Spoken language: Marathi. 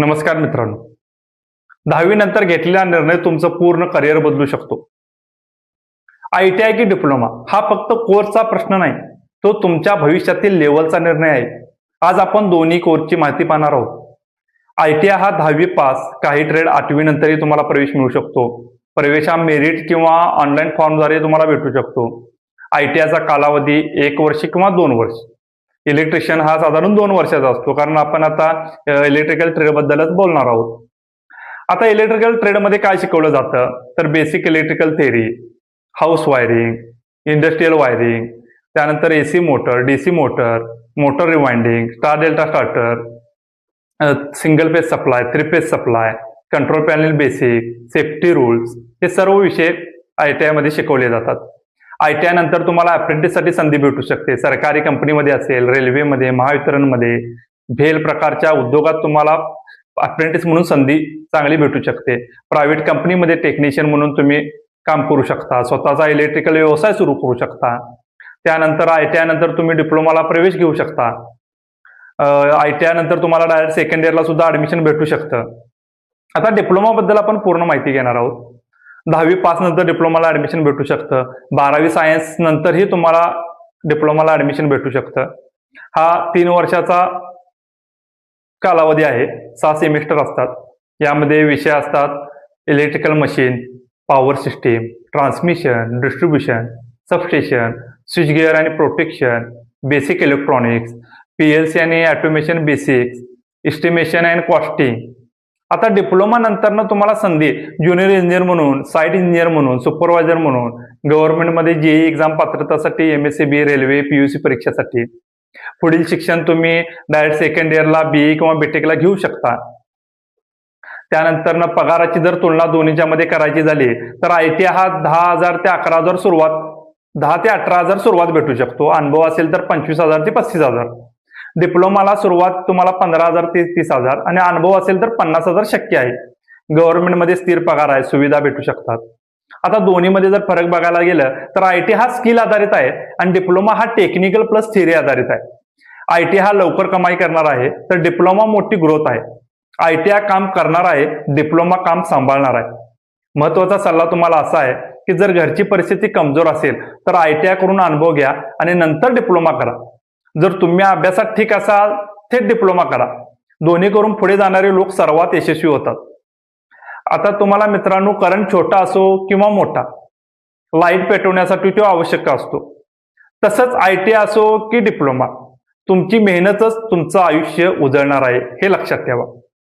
नमस्कार मित्रांनो. 10वी नंतर घेतलेला निर्णय तुमचं पूर्ण करिअर बदलू शकतो. ITI की डिप्लोमा हा फक्त कोर्सचा प्रश्न नाही, तो तुमच्या भविष्यातील लेवलचा निर्णय आहे. आज आपण दोन्ही कोर्सची माहिती पाहणार आहोत. ITI हा 10वी पास, काही ट्रेड 8वी नंतरही तुम्हाला प्रवेश मिळू शकतो. प्रवेश हा मेरिट किंवा ऑनलाईन फॉर्मद्वारे तुम्हाला भेटू शकतो. ITIचा कालावधी 1 वर्ष किंवा 2 वर्ष. इलेक्ट्रिशियन हा साधारण 2 वर्षाचा असतो, कारण आपण आता इलेक्ट्रिकल ट्रेड बद्दलच बोलणार आहोत. आता इलेक्ट्रिकल ट्रेडमध्ये काय शिकवलं जातं, तर basic electrical theory, house wiring, industrial wiring, त्यानंतर AC motor, DC motor, motor rewinding, star delta starter, single page supply, 3 page supply, control panel basic, safety rules, हे सर्व विषय ITI मध्ये शिकवले जातात. ITI नंतर तुम्हाला अप्रेंटिससाठी संधी भेटू शकते. सरकारी कंपनीमध्ये असेल, रेल्वेमध्ये, महावितरणमध्ये, भेल प्रकारच्या उद्योगात तुम्हाला अप्रेंटिस म्हणून संधी चांगली भेटू शकते. प्रायव्हेट कंपनीमध्ये टेक्निशियन म्हणून तुम्ही काम करू शकता. स्वतःचा इलेक्ट्रिकल व्यवसाय सुरू करू शकता. त्यानंतर ITI नंतर तुम्ही डिप्लोमाला प्रवेश घेऊ शकता. ITI नंतर तुम्हाला डायरेक्ट सेकंड इयरला सुद्धा ऍडमिशन भेटू शकतं. आता डिप्लोमा बद्दल आपण पूर्ण माहिती घेणार आहोत. 10वी पास नंतर डिप्लोमाला ऍडमिशन भेटू शकतं. 12वी सायन्स नंतरही तुम्हाला डिप्लोमाला ऍडमिशन भेटू शकतं. हा 3 वर्षाचा कालावधी आहे. 6 सेमिस्टर असतात. यामध्ये विषय असतात electrical machine, power system, transmission, distribution, substation, switchgear आणि प्रोटेक्शन, बेसिक इलेक्ट्रॉनिक्स, PLC आणि automation basics, estimation and costing. आता डिप्लोमा नंतर तुम्हाला संधी ज्युनियर इंजिनियर म्हणून, साईट इंजिनियर म्हणून, सुपरवायझर म्हणून, गव्हर्नमेंटमध्ये JEE एक्झाम पात्रतासाठी, MSc रेल्वे, PUC परीक्षेसाठी. पुढील शिक्षण तुम्ही डायरेक्ट सेकंड इयरला BE किंवा BTechला घेऊ शकता. त्यानंतर पगाराची जर तुलना दोन्हीच्या मध्ये करायची झाली तर ITI हा 10,000 ते 11,000 सुरुवात, 10 ते 18,000 सुरुवात भेटू शकतो. अनुभव असेल तर 25,000 ते 35,000. डिप्लोमाला सुरुवात तुम्हाला 15,000 ते 30,000 आणि अनुभव असेल तर 50,000 शक्य आहे. गव्हर्नमेंटमध्ये स्थिर पगार आहे, सुविधा भेटू शकतात. आता दोन्हीमध्ये जर फरक बघायला गेलं तर ITI हा स्किल आधारित आहे आणि डिप्लोमा हा टेक्निकल प्लस थिअरी आधारित आहे. ITI हा लवकर कमाई करणार आहे, तर डिप्लोमा मोठी ग्रोथ आहे. ITI काम करणार आहे, डिप्लोमा काम सांभाळणार आहे. महत्वाचा सल्ला तुम्हाला असा आहे की जर घरची परिस्थिती कमजोर असेल तर ITI करून अनुभव घ्या आणि नंतर डिप्लोमा करा. जर तुम्ही अभ्यासात ठीक असाल थेट डिप्लोमा करा. दोन्ही करून पुढे जाणारे लोक सर्वात यशस्वी होतात. आता तुम्हाला मित्रांनो, करंट छोटा असो किंवा मोठा, लाईट पेटवण्यासाठी तो आवश्यक असतो. तसंच ITI असो की डिप्लोमा, तुमची मेहनतच तुमचं आयुष्य उजळणार आहे, हे लक्षात ठेवा.